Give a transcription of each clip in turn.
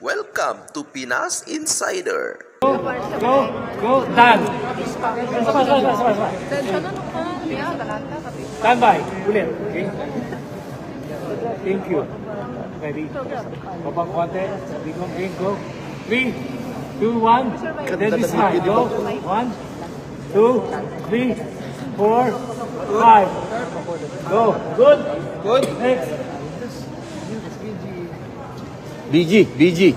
Welcome to Pinas Insider. Go, done. Stand by. Ulit. Okay. Thank you. Ready? Babang konti. Sabi ko, okay, go. 3, 2, 1. Then this time. Go. 1, 2, 3, 4, 5. Go. Good. Good. Next. BG. Yan.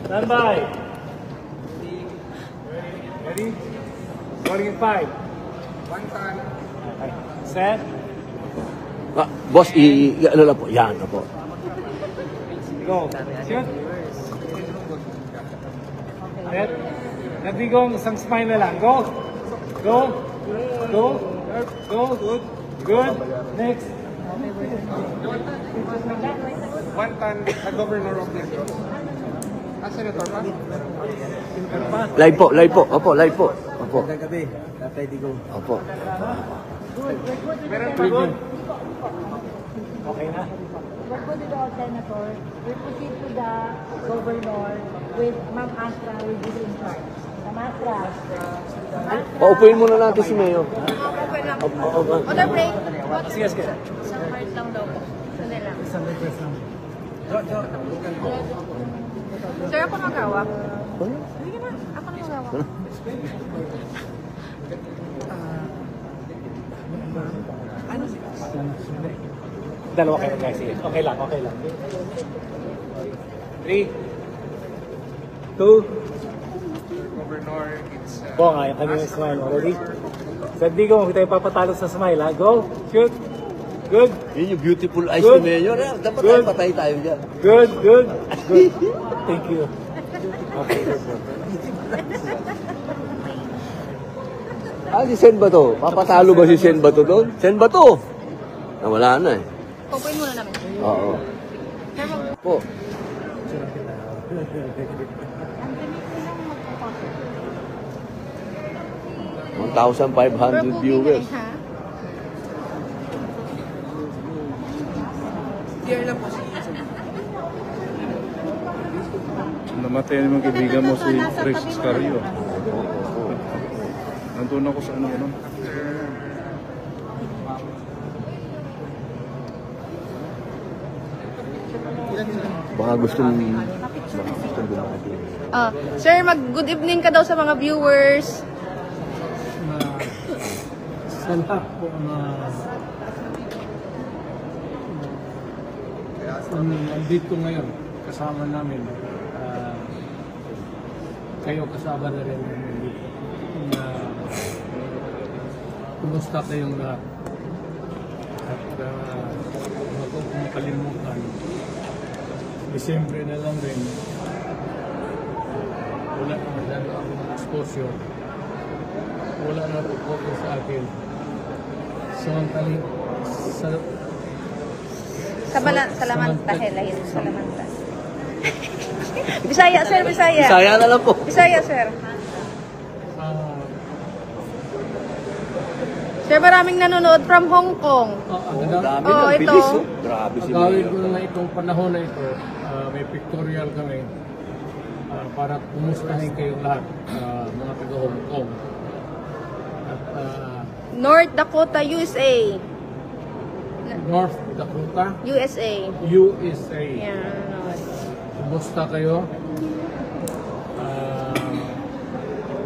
Stand by. Ready? Starting in 5. One time. Okay. Set. Boss, ano lang po? Yan na po. Go. Shoot. Set. Nabigong isang smile na lang. Go. Go. Go. Go. Good. Good. Next. One time, the governor of Lagos. Senator pa? Live po. Opo, live po. Opo. Kagabi, Tatay Digong. Opo. Meron pa good. Okay na. We're good with the senator. We proceed to the governor with Ma'am Astra will be in charge. Ma'am Astra. Paupuin muna natin si Mayo. Order break. Sige. Isang part lang daw po. Sandali lang. Sir, ako magawa. Sige na, ako na magawa. Dalawa kayo guys. Sige. Okay lang. 3, 2, Governor, it's... go nga, yung kanyang smile. Ready? Sabi ko, kung tayo papatalo sa smile, ha? Go, shoot. Good. Yun yung beautiful eyes Good. ni Mayor. Dapat Good. patay tayo dyan. Good. Thank you. Okay. Si Sen ba to? Papatalo ba si Sen ba to doon? Sen ba to? Wala na eh. Pupuin muna namin. Oo. Po. Ang 1,500 viewers. Namatay na mga kaibigan mo si Chris Scario. Nandun ako sa ano. Baka gustong bumati. Sir, good evening ka daw sa mga viewers. Sa lahat po na nandito ngayon, kasama namin, kayo kasama na rin na kumusta kayong lahat at huwag kong makalimutan, Disyembre na lang rin, wala na masyado akong exposure, wala na focus sa akin. Samantaling Salamantahe. Bisaya, sir, Bisaya. Bisaya na lang po. Bisaya, sir. Sir, maraming nanonood from Hong Kong. Dami Oo, na, ito. bilis oh. Grabe si Gawin Mayor. ko na itong panahon na ito, may pictorial kami para kumustahin kayong lahat, mga taga Hong Kong. At North Dakota, USA. North Dakota, USA. USA. Yan. Kumusta kayo?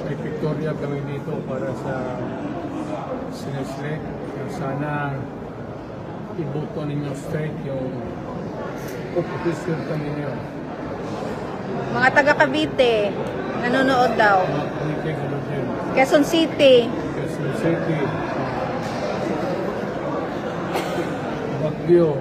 May pictorial kami dito para sa sinesle. Sana iboto ninyo straight yung opposition kami niyo. Mga taga Cavite, nanonood daw. Mga politik, ano din. Quezon City. Quezon City. Baguio.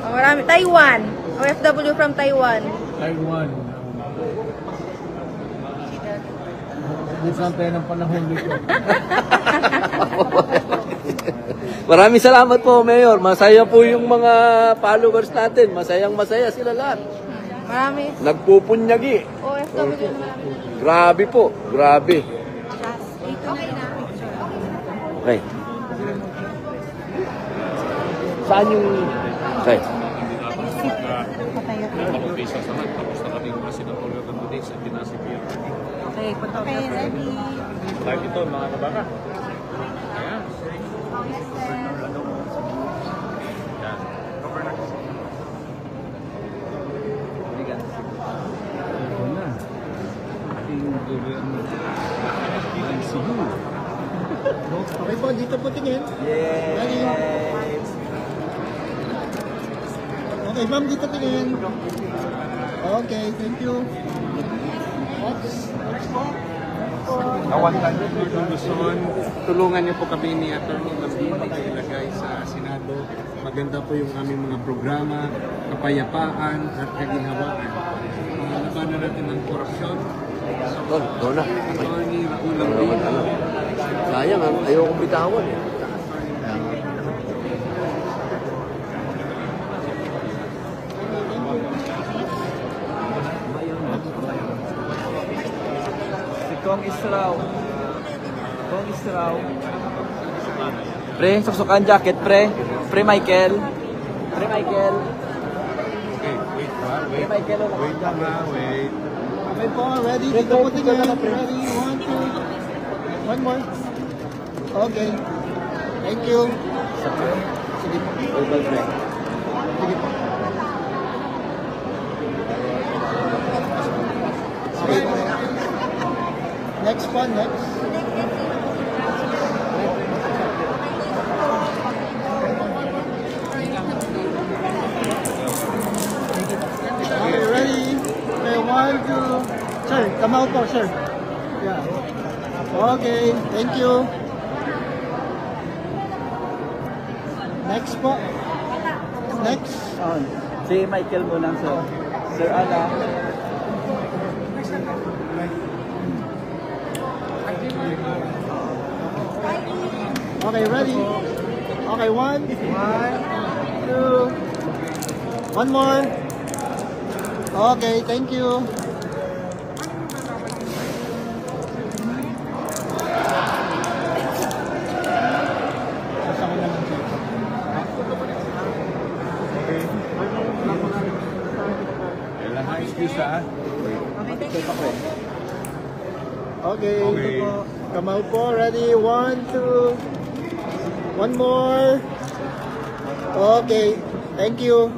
Marami. Taiwan. OFW from Taiwan. Taiwan. Busan tayo ng panahon dito. Maraming salamat po, Mayor. Masaya po yung mga followers natin. Masayang-masaya sila lahat. Marami. Nagpupunyagi. OFW na marami. Grabe po. Grabe. Okay na. Okay. Saan yung... Okay. Kapag-pisa sa lahat, tapos na kami mga senatorial candidates at tinasipir. Okay, ready. Kahit ito, mga kabaka. Ayan. Ito na. Ating gobyerno. Ang Cebu. Okay po, dito po tingin. Ready? Okay, ma'am, dito tingin. Okay, thank you. Next po. Kawantan Luzon, tulungan niyo po kami ni Atty. Lambino ilagay sa Senado. Maganda po yung aming mga programa, kapayapaan at kaginhawaan. Labanan natin ang korupsyon. Doon na. Atty. Raul Lambino. Sayang, ayokong bitawan eh. Kong Israw. Pre, suksukan jacket, pre. Pre Michael. Pre Michael. Okay, wait pa, wait. Michael, Wait lang ha, wait. Okay po, ready? Dito po tingin. Ready? 1, 2. One more. Okay. Thank you. Sige po. Sige po. Okay. Next one, next. Okay, ready? Okay, 1, 2. Sir, come out po, sir. Yeah. Okay, thank you. Next po. Next. Si Michael muna, sir. Sir Ana. Okay, ready? Okay, 1, 2. One more. Okay, thank you. Kailangan excuse ha. Okay. Come out po. Ready? 1, 2. One more. Okay. Thank you.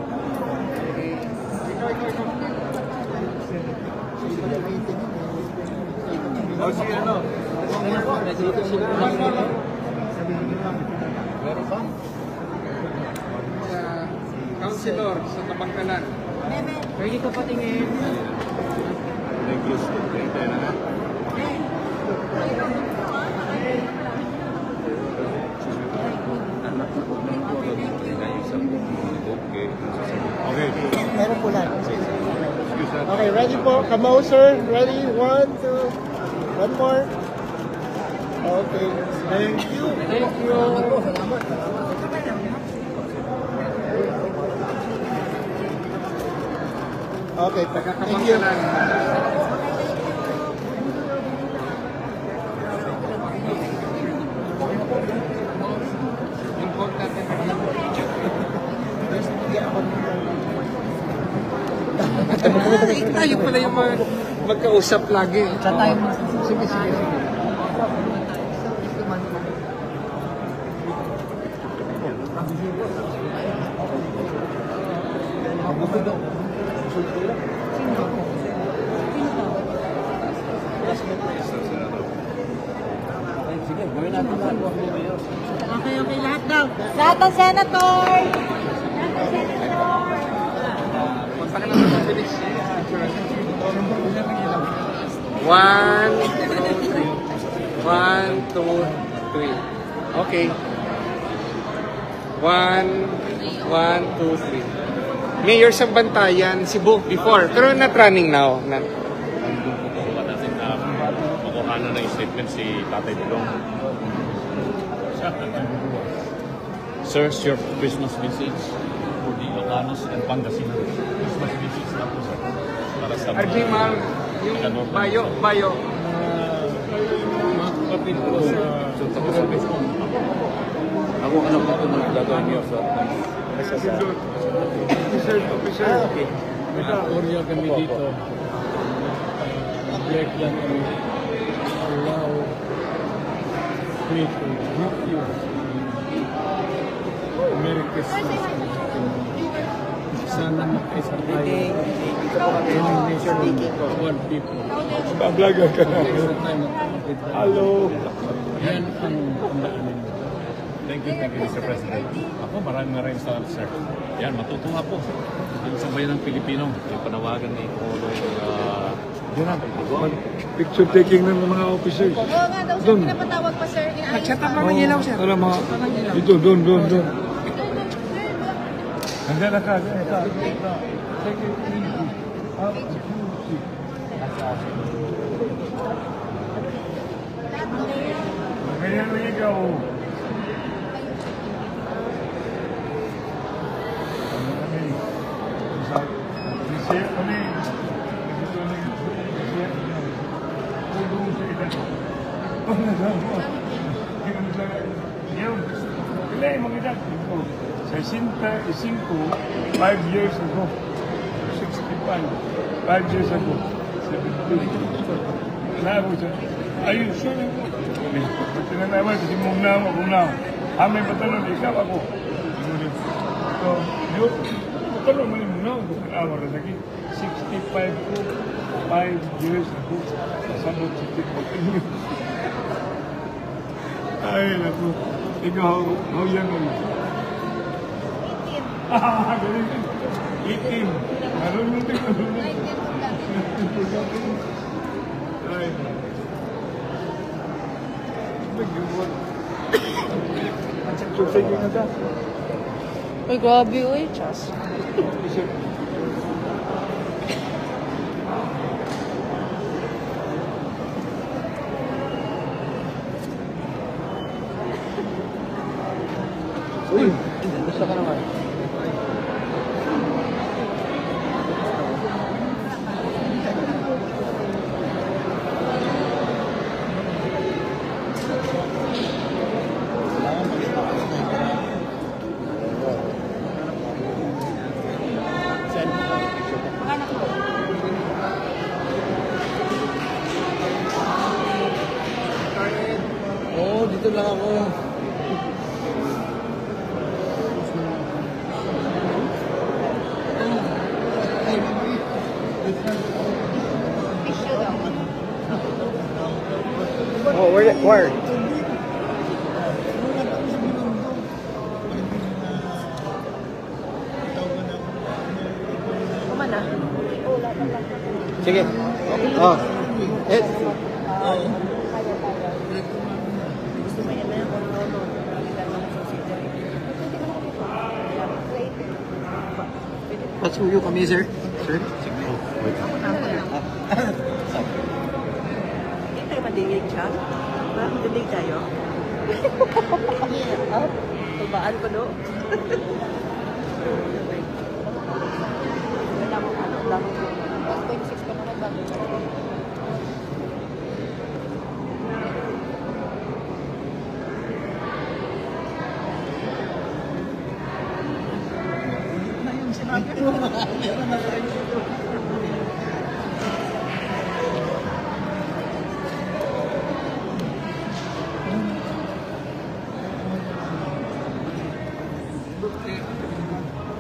Councilor sa Tabangkalan. Ready ka patingin. Thank you. Thank you na. Okay. Meron po lang. Okay, ready po. Come out, sir. Ready? 1, 2. One more. Okay. Thank you. Thank you. Okay, thank you. Tayo pala yung magkausap lagi. Sige, sige. Okay, lahat daw. Lahat ng senator! Punta ka naman ng bilis. 1, 2, 3. 1, 2, 3. Okay. 1, 1, 2, 3. Mayor sa Bantayan, Cebu, before. Pero not running now. Nandun po kukuha natin na makuha na ng statement si Tatay Bilong. Siya, nandun po. Sirs, your Christmas message for the Ilocanos and Pangasinan. Christmas message na po, sir. Para sa mga... Arjimar, yung bayo. Mga kapatid ko sa Ako alam ko ito mga gagawin niyo sa Officer. Okay. Orya kami dito. Break lang kami. Allow me to greet you. Merry Christmas. Sana makaisa tayo. One nation, one people. Bablaga ka na. Hello. Yan ang tandaan. Thank you, Mr. President. Ako, maraming salamat, sir. Yan, matutuwa po. Yung sa bayan ng Pilipino, yung panawagan ni Polo, Picture taking ng mga officers. Oo nga daw, sir, pinapatawag pa, sir. Chat up naman ilaw, sir. Para mga... Dito, doon. Handa na ka. Take it easy. Up, easy. Ganyan lang ikaw. Share kami. Sa 5 years ago, 65, 5 years ago, 72. Labo siya. Are you sure? Tinanawa, kasi muna. Hamay patanong, ikaw ako. So, yun, patanong mo muna, bukan awar na lagi. 65 ko, 5 years ago, sabot si Tito. Ay, naku. Ikaw, how young are you? 18. Marunong din. Ay. Nag-iwan. Sige nga ta. Ay, grabe, uy, Chas. Uy, gusto ka naman. Oo, dito lang ako. Oh, where? Kumana. Sige. Oh. Pasuyo kami, sir. Sir? Hindi tayo madigig siya. Madigig tayo. Tubaan ko, no? Wala mo, ano lang. 1.6 pa naman bago.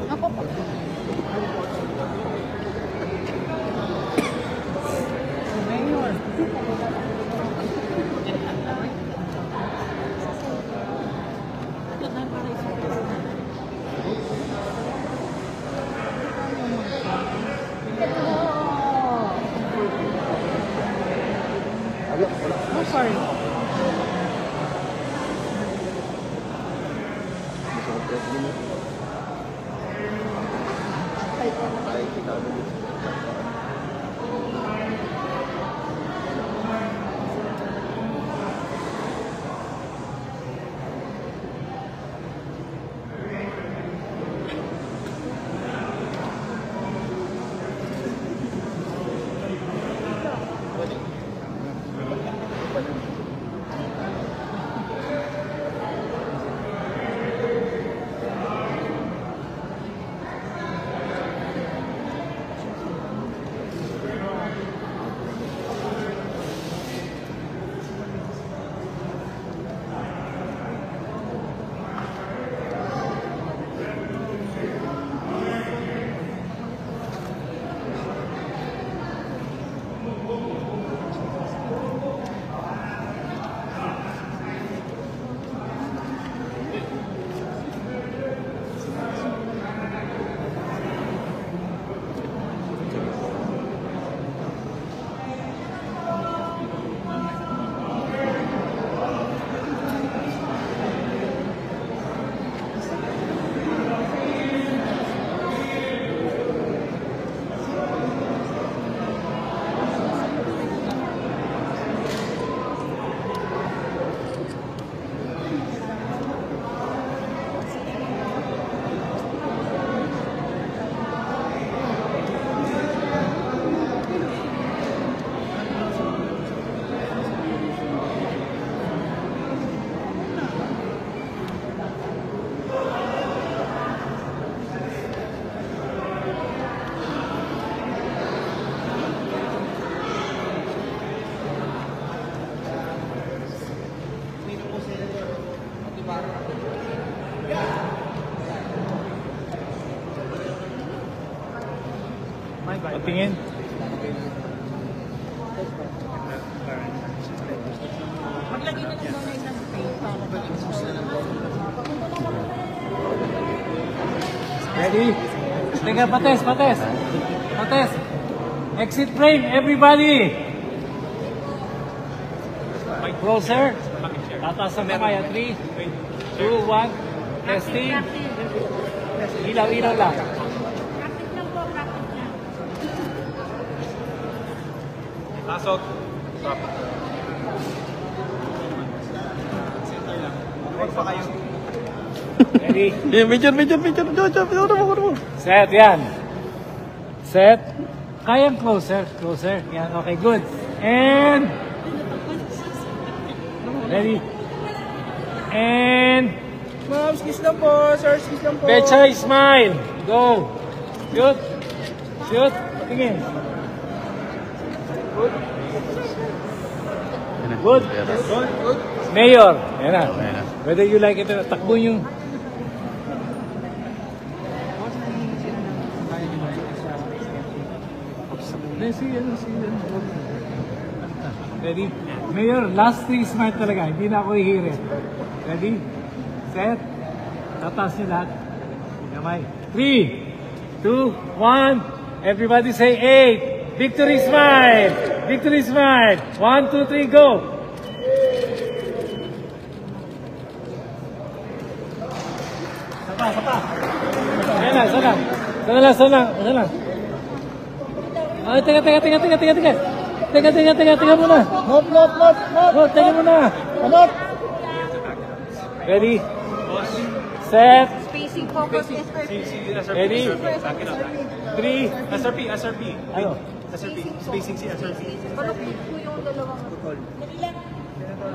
Ako pa. Oh, sorry. Patingin. Maglagay na lang daw na isang tape para Ready? Teka, pates. Exit frame, everybody! Closer. Tataas ang kamay. 3, 2, 1. Testing. Ilaw lang. practice lang po, practice lang. Pasok. Stop. Ready? Medyo. Set, yan. Set. Kayang closer. Yan, okay, good. And... Ready? And... Ma'am, skis lang po, sir, skis lang po. Bechay, smile. Go. Shoot. Tingin. Good. Mayor. Yan na. Whether you like it or not, takbo yung... Ready? Mayor, last 3 smart talaga. Hindi na ako hihirit. Ready? Set. Tataas niyo lahat. Kamay. 3, 2, 1. Everybody say 8. Victory smile. 1, 2, 3, go. Sapa. Sana lang. Ay, teka muna. Hop, teka muna. Ready? Set. Spacing, focus, Ready? 3. SRP. Ano? Spacing si SRP. Palupit po yung dalawang. Dali lang.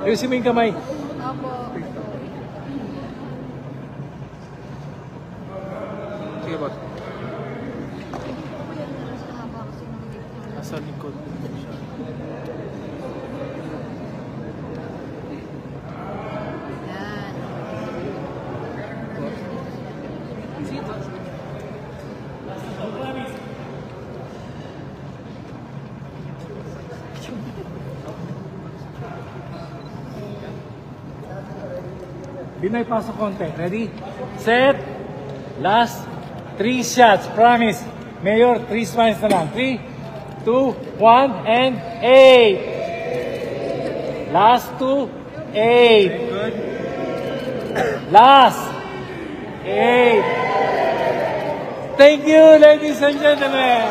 Ayusin mo yung kamay. Opo. Sige, boss. Nasa likod. Binay pasok konti. Ready? Set. Last 3 shots. Promise. Mayor, 3 smiles na lang. 3, 2, 1, and 8. Last 2, 8. Last 8. Thank you, ladies and gentlemen.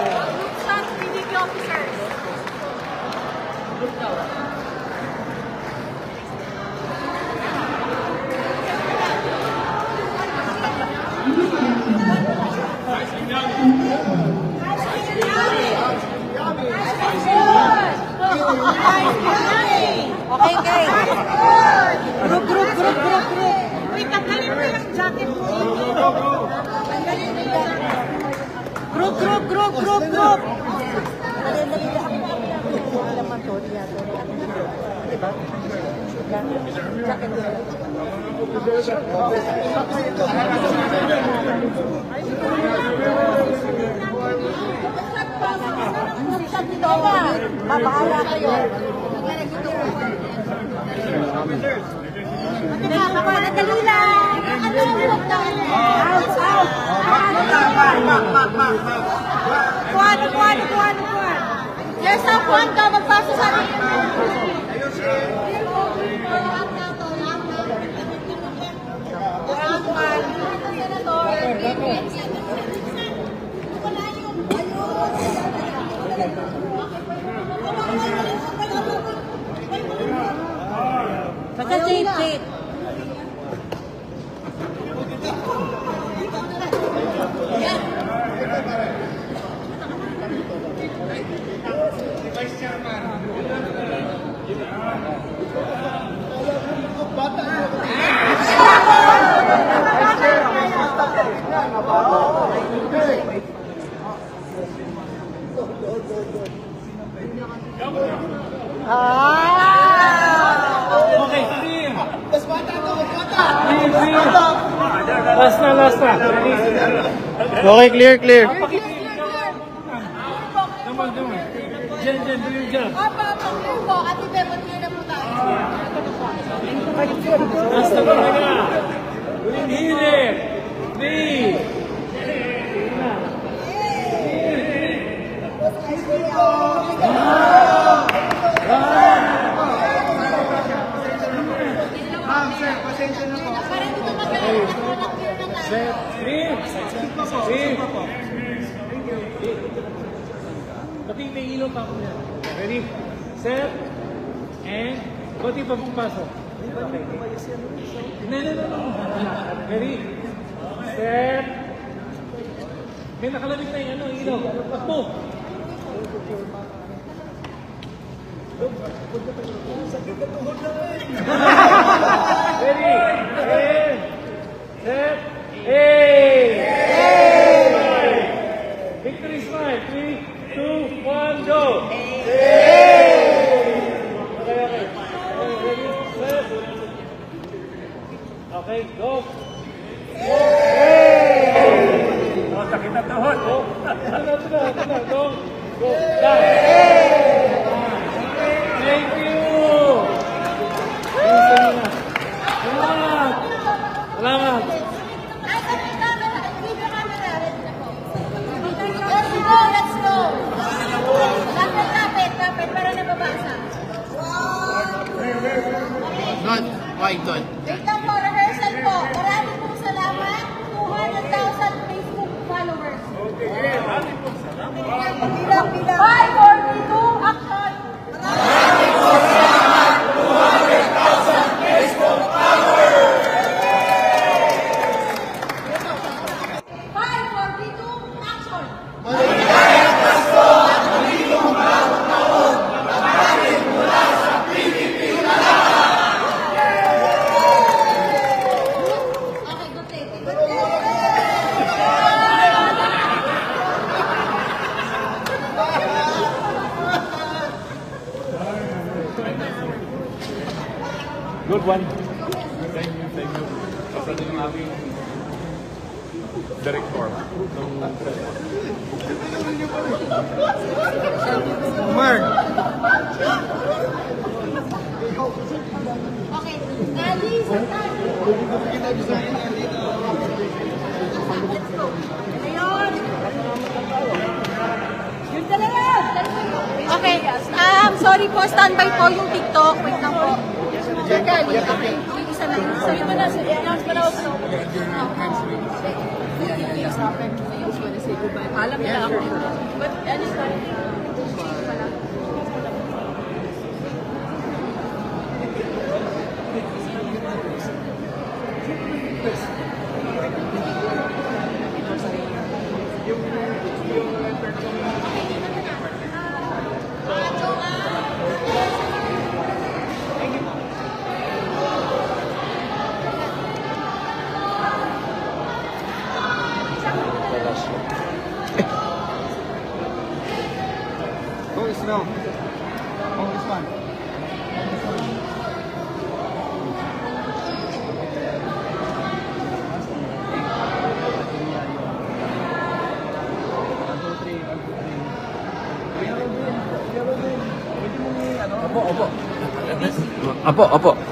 Shots, PDP officers. Okay, guys. Group. Wait, tanggalin mo yung jacket mo. Tanggalin mo yung jacket. Group. Dali. Laman to, diba? Jacket mo. Babahala kayo. Dali lang. Kuhan. There's a kuhan ka, magpaso sa akin. Pagka-tape. Okay, clear. Last na. Okay, clear. dyan. po. Ate Bebo, na po tayo. Basta ba nga? Huling hilir. 3. Set. 3. Pati may ilong pa ako niya. Ready? Set. And pati pa pumasok. Okay. No. Ready? Set. May nakalamig na yung ilong. Takbo. Ready? Set. Victory smile. 3, 2, 1, go. Okay. Ready? Set. Okay, go. Oh, sakit na tuhod. Go. Go. Go. Thank you. Salamat. Let's go. Lapit para nababasa. Good. Why good? Wait lang po, rehearsal po. Maraming pong salamat. 200,000 Facebook followers. Bilang. 5, 4, 3, 2, action! Maraming pong salamat. 200,000 Facebook followers. 5, 4, 3, 2, action! Good one. Thank you. Kasi din yung aming director. Mark. Okay, Alice, ayun. Yun talaga. Okay, sorry po, standby po yung TikTok. Wait lang po. Okay, yung isa na. Sorry mo na, announce mo na ako. Alam nila ako. But, ano sa No. Oh, this one. Opo.